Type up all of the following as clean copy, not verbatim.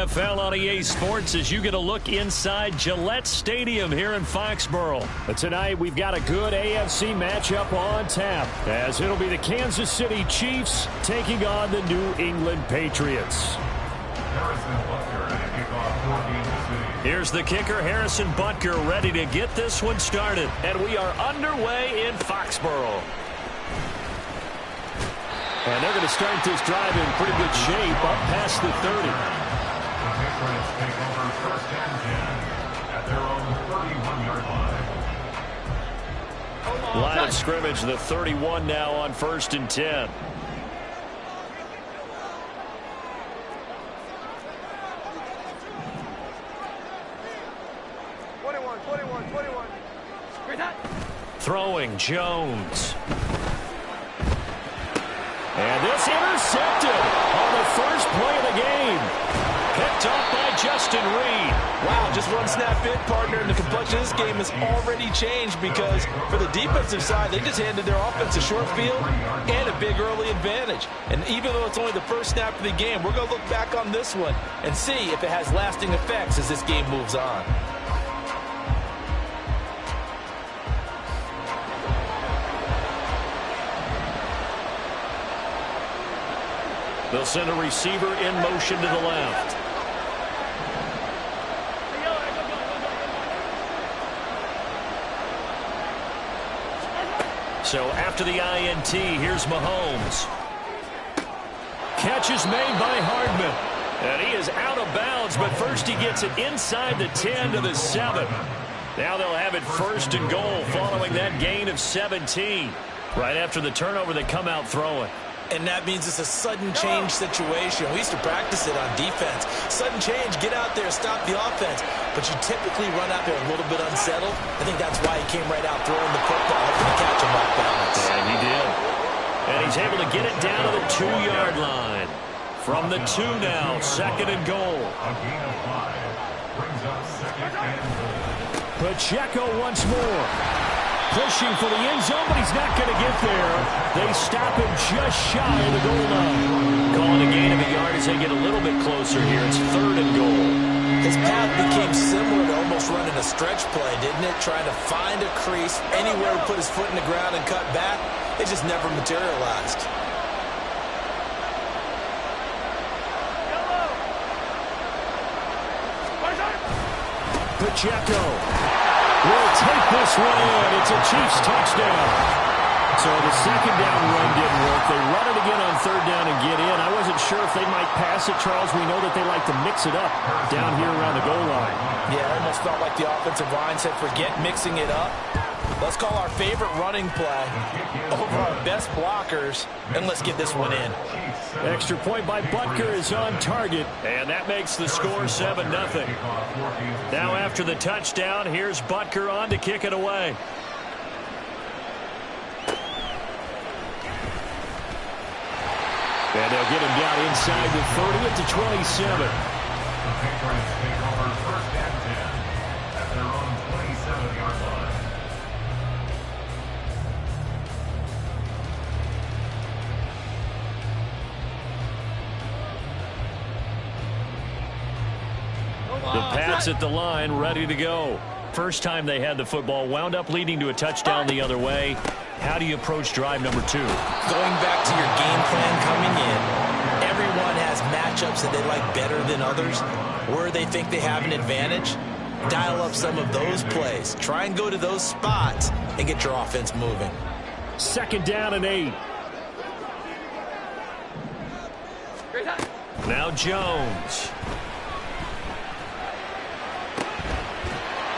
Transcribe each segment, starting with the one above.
NFL on EA Sports as you get a look inside Gillette Stadium here in Foxborough. But tonight we've got a good AFC matchup on tap as it'll be the Kansas City Chiefs taking on the New England Patriots. Here's the kicker, Harrison Butker, ready to get this one started. And we are underway in Foxborough. And they're going to start this drive in pretty good shape up past the 30. Take over first and 10 at their own 31-yard line. Line of scrimmage, the 31 now on first and 10. Throwing Jones. And this intercepted on the first play of the game. Picked off by Justin Reed. Wow, just one snap in, partner, and the complexion of this game has already changed because for the defensive side, they just handed their offense a short field and a big early advantage. And even though it's only the first snap of the game, we're going to look back on this one and see if it has lasting effects as this game moves on. They'll send a receiver in motion to the left. So after the INT, here's Mahomes. Catch is made by Hardman. And he is out of bounds, but first he gets it inside the 10 to the 7. Now they'll have it first and goal following that gain of 17. Right after the turnover, they come out throwing. And that means it's a sudden change situation. We used to practice it on defense. Sudden change, get out there, stop the offense. But you typically run out there a little bit unsettled. I think that's why he came right out throwing the football, hoping to catch him off balance. And he did. And he's able to get it down to the 2-yard line. From the 2 now, second and goal. A gain of 5 brings up second and goal. Pacheco once more. Pushing for the end zone, but he's not going to get there. They stop him just shy of the goal line. Calling a gain of a yard as they get a little bit closer here. It's third and goal. His path became similar to almost running a stretch play, didn't it? Trying to find a crease, anywhere to put his foot in the ground and cut back. It just never materialized. Pacheco will take this one in. It's a Chiefs touchdown. So the second down run didn't work. They run it again on third down and get in. I wasn't sure if they might pass it, Charles. We know that they like to mix it up down here around the goal line. Yeah, it almost felt like the offensive line said, forget mixing it up. Let's call our favorite running play over our best blockers, and let's get this one in. Extra point by Butker is on target, and that makes the score 7-0. Now after the touchdown, here's Butker on to kick it away. And they'll get him down inside the 30 at the 27. The Patriots take over first and 10 at their own 27-yard line. The Pats at the line, ready to go. First time they had the football, wound up leading to a touchdown the other way. How do you approach drive number 2? Going back to your game plan coming in, everyone has matchups that they like better than others, where they think they have an advantage. Dial up some of those plays. Try and go to those spots and get your offense moving. Second down and 8. Now Jones.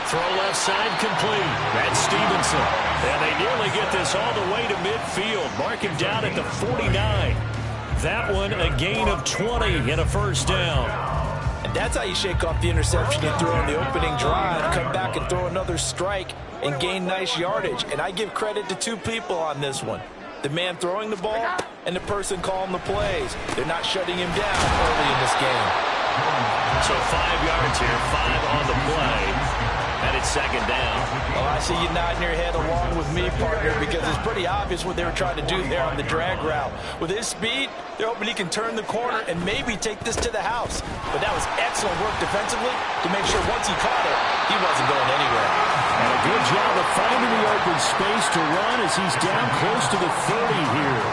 Throw left side complete. That's Stevenson. And they nearly get this all the way to midfield. Mark him down at the 49. That one a gain of 20 and a first down. And that's how you shake off the interception you threw on the opening drive. Come back and throw another strike and gain nice yardage. And I give credit to two people on this one. The man throwing the ball and the person calling the plays. They're not shutting him down early in this game. So 5 yards here, 5 on the play. And it's second down. Oh, I see you nodding your head along with me, partner, because it's pretty obvious what they were trying to do there on the drag route. With his speed, they're hoping he can turn the corner and maybe take this to the house. But that was excellent work defensively to make sure once he caught it, he wasn't going anywhere. And a good job of finding the open space to run as he's down close to the 30 here.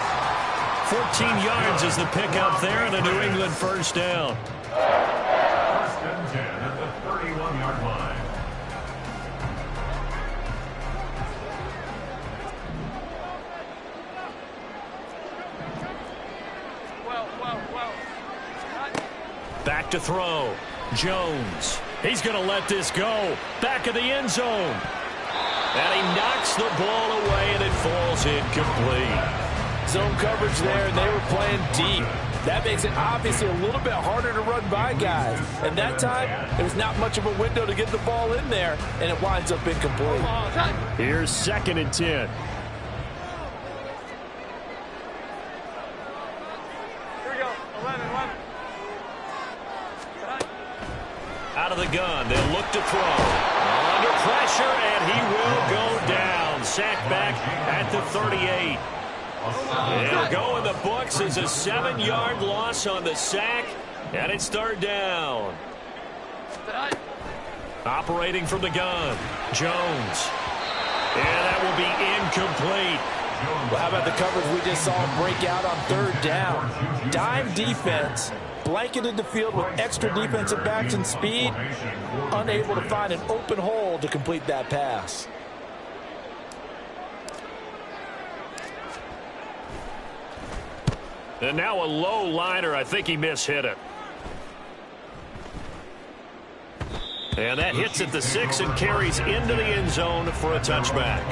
14 yards is the pickup there and a New England first down. First and 10 at the 31-yard line. Back to throw. Jones. He's going to let this go. Back of the end zone. And he knocks the ball away, and it falls incomplete. Zone coverage there, and they were playing deep. That makes it obviously a little bit harder to run by guys. And that time, there's not much of a window to get the ball in there, and it winds up incomplete. Here's second and 10. Out of the gun, they'll look to throw. Under pressure, and he will go down. Sacked back at the 38. It'll go in the books as a 7-yard loss on the sack, and it's third down. Operating from the gun, Jones. And that will be incomplete. Well, how about the coverage we just saw break out on third down? Dime defense, blanketed the field with extra defensive backs and speed, unable to find an open hole to complete that pass. And now a low liner. I think he mishit it. And that hits at the 6 and carries into the end zone for a touchback.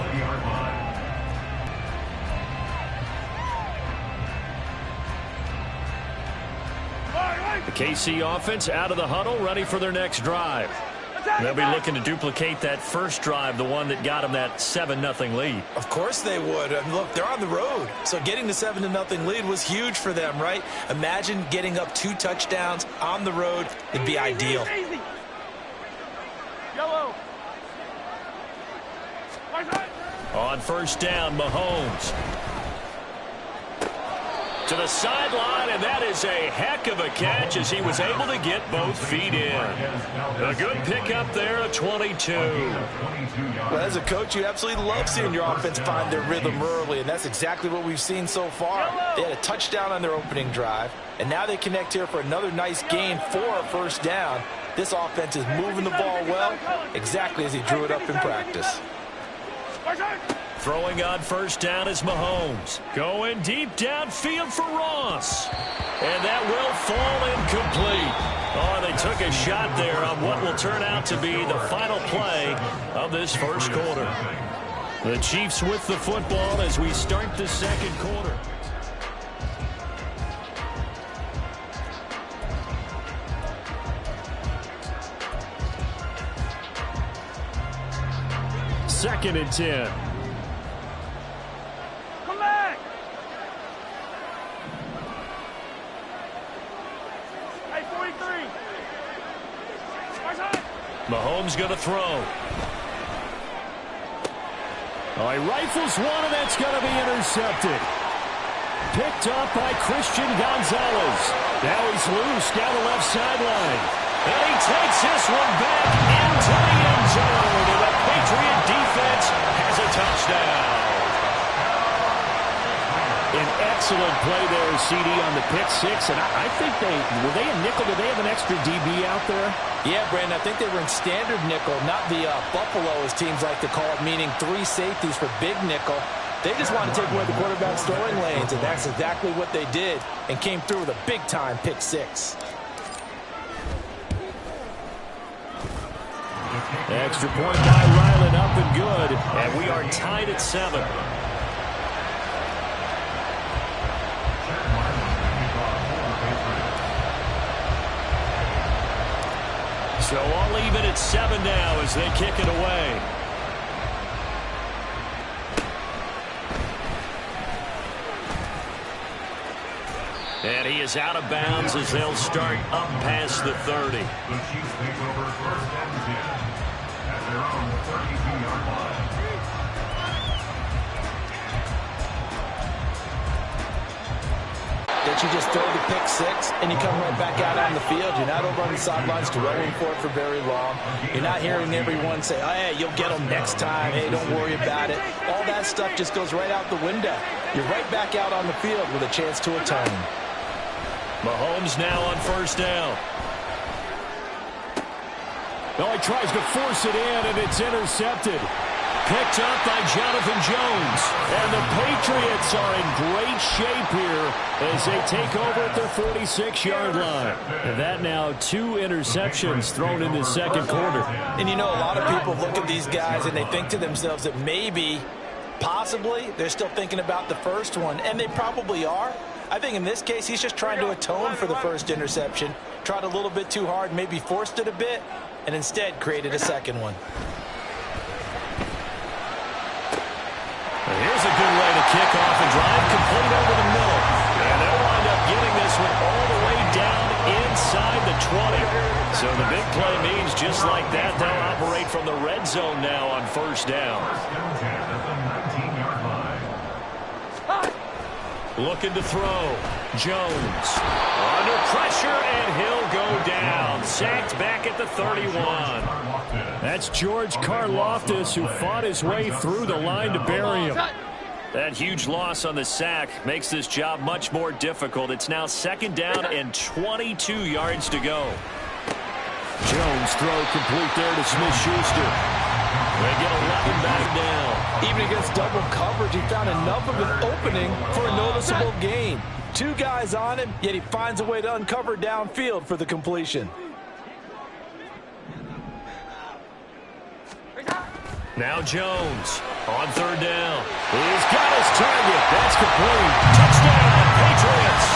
The KC offense out of the huddle, ready for their next drive. They'll be looking to duplicate that first drive, the one that got them that 7-0 lead. Of course they would. I mean, look, they're on the road. So getting the 7-0 lead was huge for them, right? Imagine getting up 2 touchdowns on the road. It'd be ideal. On first down, Mahomes. To the sideline, and that is a heck of a catch as he was able to get both feet in. A good pickup there, a 22. Well, as a coach, you absolutely love seeing your offense find their rhythm early, and that's exactly what we've seen so far. They had a touchdown on their opening drive, and now they connect here for another nice gain for a first down. This offense is moving the ball well, exactly as he drew it up in practice. Throwing on first down is Mahomes. Going deep downfield for Ross. And that will fall incomplete. Oh, they took a shot there on what will turn out to be the final play of this first quarter. The Chiefs with the football as we start the second quarter. Second and 10. Mahomes going to throw. Oh, he rifles one, and that's going to be intercepted. Picked up by Christian Gonzalez. Now he's loose down the left sideline. And he takes this one back into the end zone. And the Patriot defense has a touchdown. An excellent play there, CD, on the pick six. And I think were they in nickel? Did they have an extra DB out there? Yeah, Brandon, I think they were in standard nickel, not the Buffalo, as teams like to call it, meaning 3 safeties for big nickel. They just wanted to take away the quarterback's throwing lanes, and that's exactly what they did, and came through with a big-time pick six. Extra point by Ryland, up and good, and we are tied at 7. So all even at 7 now as they kick it away. And he is out of bounds as they'll start up past the 30. The Chiefs take over first and 10. at their own 32-yard line. That you just throw the pick six and you come right back out on the field. You're not over on the sidelines throwing for it for very long. You're not hearing everyone say, oh, hey, you'll get them next time. Hey, don't worry about it. All that stuff just goes right out the window. You're right back out on the field with a chance to atone. Mahomes now on first down. Oh, he tries to force it in, and it's intercepted. Picked up by Jonathan Jones. And the Patriots are in great shape here as they take over at their 46-yard line. And that now 2 interceptions thrown in the second quarter. And you know, a lot of people look at these guys and they think to themselves that maybe, possibly, they're still thinking about the first one. And they probably are. I think in this case, he's just trying to atone for the first interception. Tried a little bit too hard, maybe forced it a bit, and instead created a second one. Here's a good way to kick off a drive, complete over the middle. And they'll wind up getting this one all the way down inside the 20. So the big play means just like that, they'll operate from the red zone now on first down. Looking to throw. Jones under pressure, and he'll go down. Sacked back at the 31. That's George Karlaftis, who fought his way through the line to bury him. That huge loss on the sack makes this job much more difficult. It's now second down and 22 yards to go. Jones throw complete there to Smith-Schuster. They get 11 back down. Even against double coverage, he found enough of an opening for a noticeable gain. 2 guys on him, yet he finds a way to uncover downfield for the completion. Now Jones on third down. He's got his target. That's complete. Touchdown, Patriots.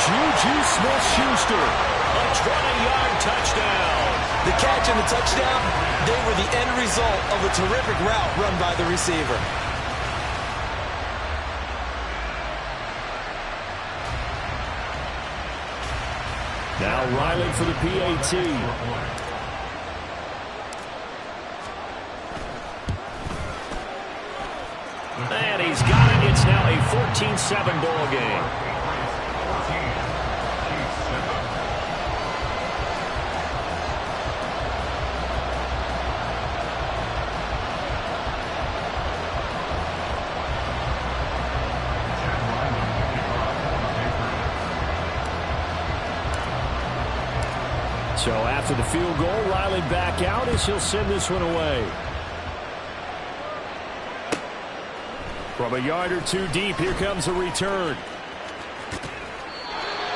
Juju Smith-Schuster, a 20-yard touchdown. The catch and the touchdown, they were the end result of a terrific route run by the receiver. Now Riley for the PAT. And he's got it. It's now a 14-7 ball game. So after the field goal, Riley back out as he'll send this one away. From a yard or 2 deep, here comes a return.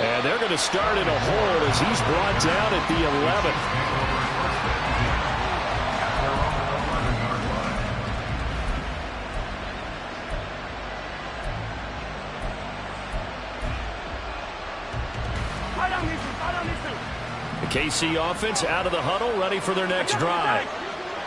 And they're going to start in a hold as he's brought down at the 11. The KC offense out of the huddle, ready for their next drive.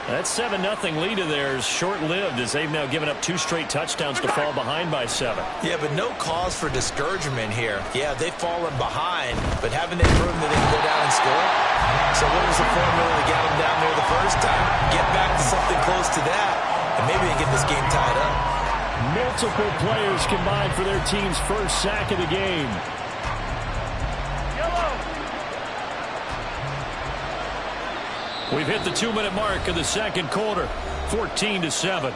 That 7-0 lead of theirs short-lived as they've now given up 2 straight touchdowns to fall behind by 7. Yeah, but no cause for discouragement here. Yeah, they've fallen behind, but haven't they proven that they can go down and score? So what was the formula that got them down there the first time? Get back to something close to that, and maybe they get this game tied up. Multiple players combined for their team's first sack of the game. We've hit the 2-minute mark of the second quarter, 14-7.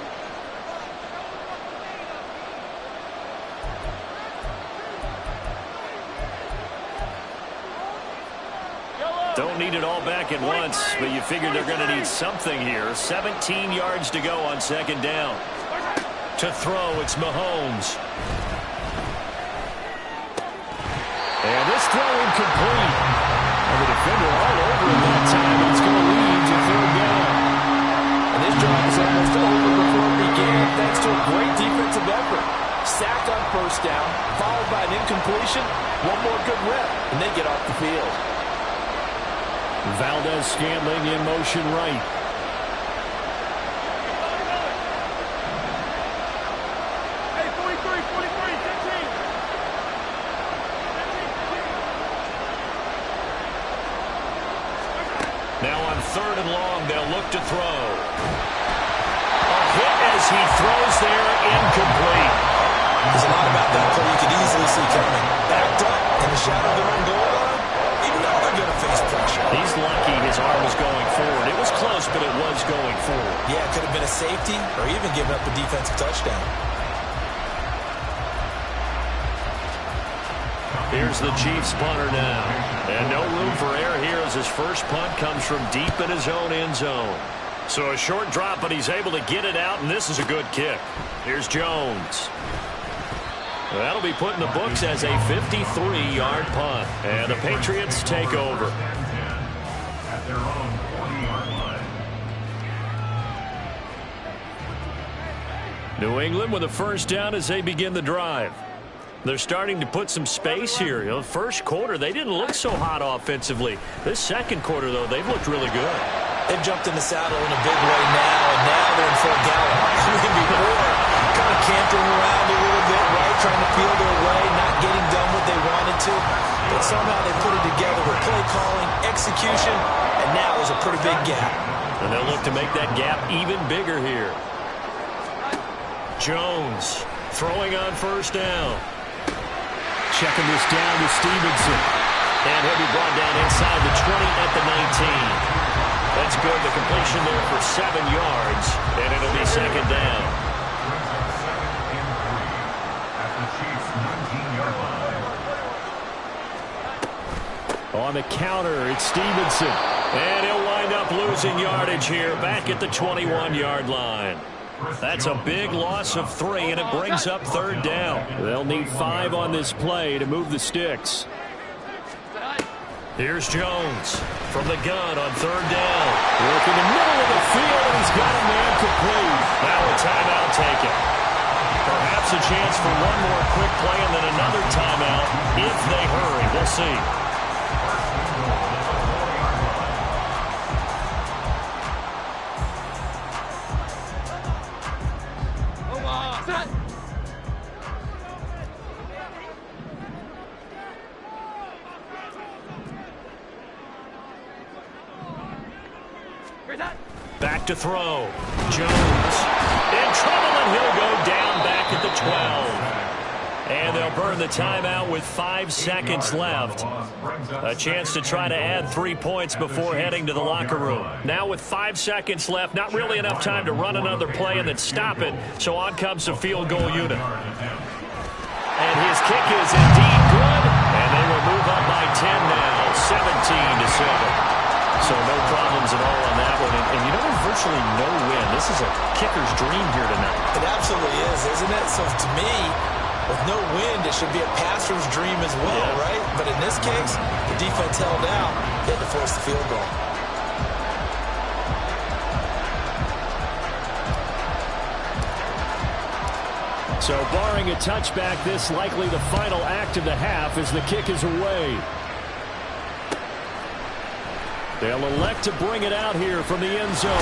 Don't need it all back at once, but you figure they're going to need something here. 17 yards to go on second down. To throw, it's Mahomes. And this throw incomplete. And the defender all over him that time. It's going to lead to third down. And this drive is almost over before it began, thanks to a great defensive effort. Sacked on first down, followed by an incompletion. One more good rep, and they get off the field. Valdez-Scantling in motion right. Now on 3rd and long, they'll look to throw. A hit as he throws there, incomplete. There's a lot about that play you could easily see coming. Backed up in the shadow of their own goal line. Even though they're going to face pressure. He's lucky his arm was going forward. It was close, but it was going forward. Yeah, it could have been a safety or even given up a defensive touchdown. Here's the Chiefs punter now. And no room for error here as his first punt comes from deep in his own end zone. So a short drop, but he's able to get it out, and this is a good kick. Here's Jones. That'll be put in the books as a 53-yard punt. And the Patriots take over. At their own 40-yard line. New England with a first down as they begin the drive. They're starting to put some space here. You know, first quarter, they didn't look so hot offensively. This second quarter, though, they've looked really good. They've jumped in the saddle in a big way now, and now they're in full gallop. I mean, before, kind of cantering around a little bit, right, trying to feel their way, not getting done what they wanted to. But somehow they put it together with play calling, execution, and now there's a pretty big gap. And they'll look to make that gap even bigger here. Jones throwing on first down. Checking this down to Stevenson. And he'll be brought down inside the 20 at the 19. That's good. The completion there for 7 yards. And it'll be second down. At the Chiefs' 19-yard line. On the counter, it's Stevenson. And he'll wind up losing yardage here back at the 21-yard line. That's a big loss of 3, and it brings up third down. They'll need 5 on this play to move the sticks. Here's Jones from the gun on third down. Working the middle of the field, and he's got a man complete. Now a timeout taken. Perhaps a chance for one more quick play and then another timeout if they hurry. We'll see. Back to throw. Jones in trouble, and he'll go down back at the 12. And they'll burn the timeout with 5 seconds left. A chance to try to add 3 points before heading to the locker room. Now with 5 seconds left, not really enough time to run another play and then stop it. So on comes the field goal unit. And his kick is indeed good. And they will move up by 10 now, 17-7. So no problems at all on that one. And you know, there's virtually no win. This is a kicker's dream here tonight. It absolutely is, isn't it? So to me, with no wind, it should be a passer's dream as well, right? But in this case, the defense held out, they had to force the field goal. So barring a touchback, this likely the final act of the half as the kick is away. They'll elect to bring it out here from the end zone.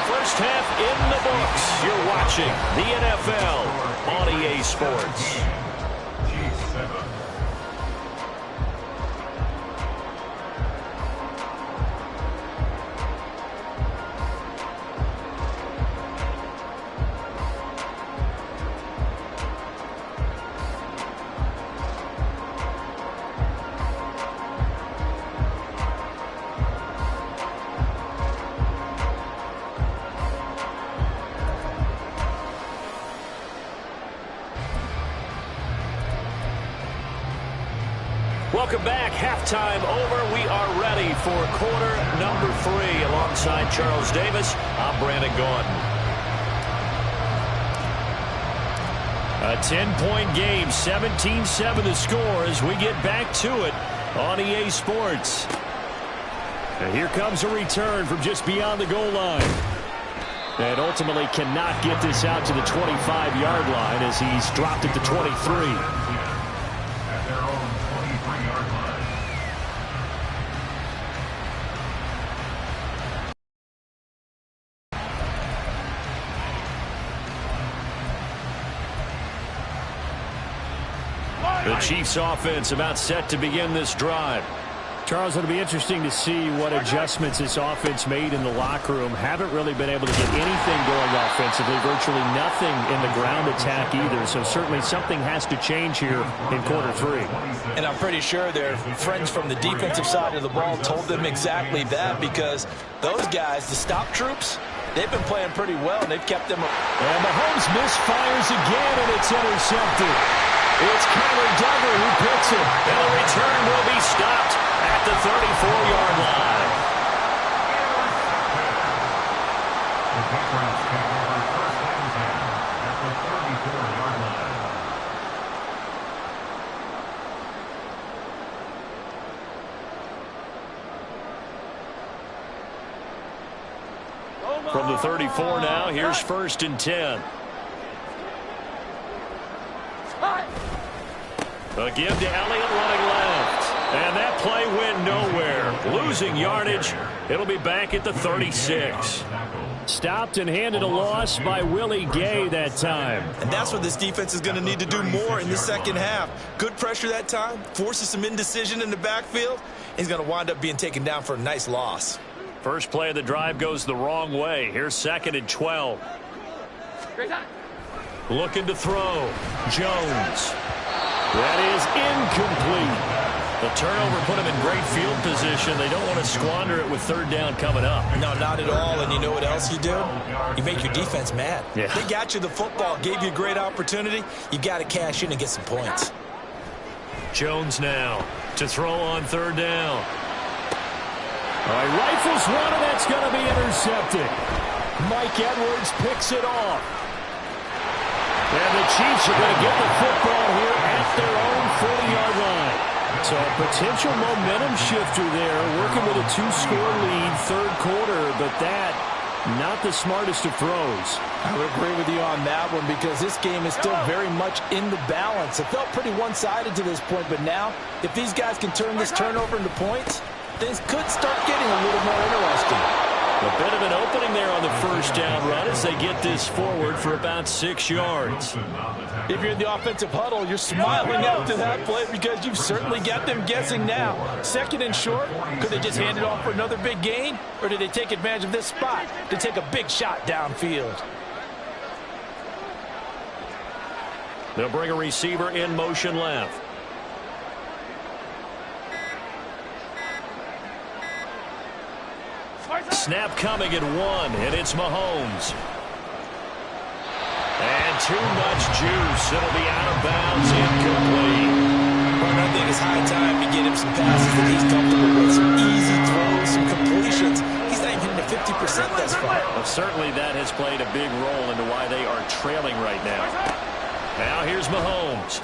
First half in the books. You're watching the NFL on EA Sports. Chiefs 7. Welcome back. Halftime over. We are ready for quarter number 3. Alongside Charles Davis, I'm Brandon Gaudin. A 10-point game, 17-7 the score as we get back to it on EA Sports. And here comes a return from just beyond the goal line. And ultimately cannot get this out to the 25-yard line as he's dropped it to 23. The Chiefs offense about set to begin this drive. Charles, it'll be interesting to see what adjustments this offense made in the locker room. Haven't really been able to get anything going offensively, virtually nothing in the ground attack either. So certainly something has to change here in quarter 3. And I'm pretty sure their friends from the defensive side of the ball told them exactly that, because those guys, the stop troops, they've been playing pretty well, and they've kept them. And Mahomes misfires again, and it's intercepted. It's Kyler Duggar who picks it. And the return will be stopped at the 34-yard line. The Patriots take over first and 10 at the 34-yard line. From the 34 now, here's first and 10. Again to Elliott running left. And that play went nowhere. Losing yardage. It'll be back at the 36. Stopped and handed a loss by Willie Gay that time. And that's what this defense is going to need to do more in the second half. Good pressure that time. Forces some indecision in the backfield. He's going to wind up being taken down for a nice loss. First play of the drive goes the wrong way. Here's second and 12. Looking to throw. Jones. That is incomplete. The turnover put him in great field position. They don't want to squander it with third down coming up. No, not at all. And you know what else you do? You make your defense mad. Yeah. They got you the football, gave you a great opportunity. You got to cash in and get some points. Jones now to throw on third down. All right, rifles one, and that's going to be intercepted. Mike Edwards picks it off. And the Chiefs are going to get the football here at their own 40-yard line. So a potential momentum shifter there, working with a 2-score lead, third quarter, but that, not the smartest of throws. I would agree with you on that one, because this game is still very much in the balance. It felt pretty one-sided to this point, but now, if these guys can turn this turnover into points, things could start getting a little more interesting. A bit of an opening there on the first down run as they get this forward for about 6 yards. If you're in the offensive huddle, you're smiling after that play, because you've certainly got them guessing now. Second and short, could they just hand it off for another big gain? Or did they take advantage of this spot to take a big shot downfield? They'll bring a receiver in motion left. Snap coming at 1, and it's Mahomes. And too much juice. It'll be out of bounds, incomplete. Well, I think it's high time to get him some passes that he's comfortable with. Some easy throws, some completions. He's not even hitting at 50% thus far. Well, certainly that has played a big role into why they are trailing right now. Now here's Mahomes.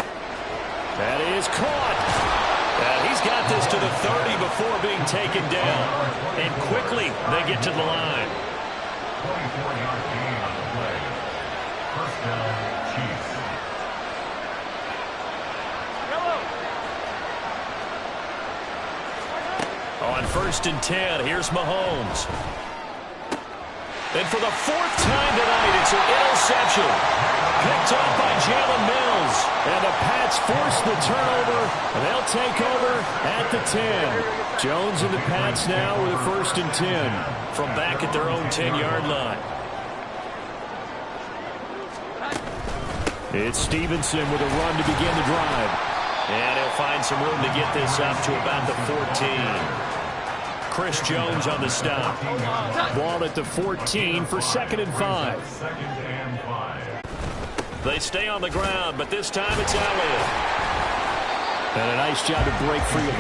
That is caught. And he's got this to the 30 before being taken down. And quickly they get to the line. 24-yard gain on the play. First down, Chiefs. On first and 10, here's Mahomes. And for the 4th time tonight, it's an interception. Picked up by Jalen Mills. And the Pats force the turnover, and they'll take over at the 10. Jones and the Pats now with a first and 10 from back at their own 10-yard line. It's Stevenson with a run to begin the drive. And he'll find some room to get this up to about the 14. Chris Jones on the stop. Ball at the 14 for 2nd and 5. Second and 5. They stay on the ground, but this time it's Elliott. And a nice job to break free of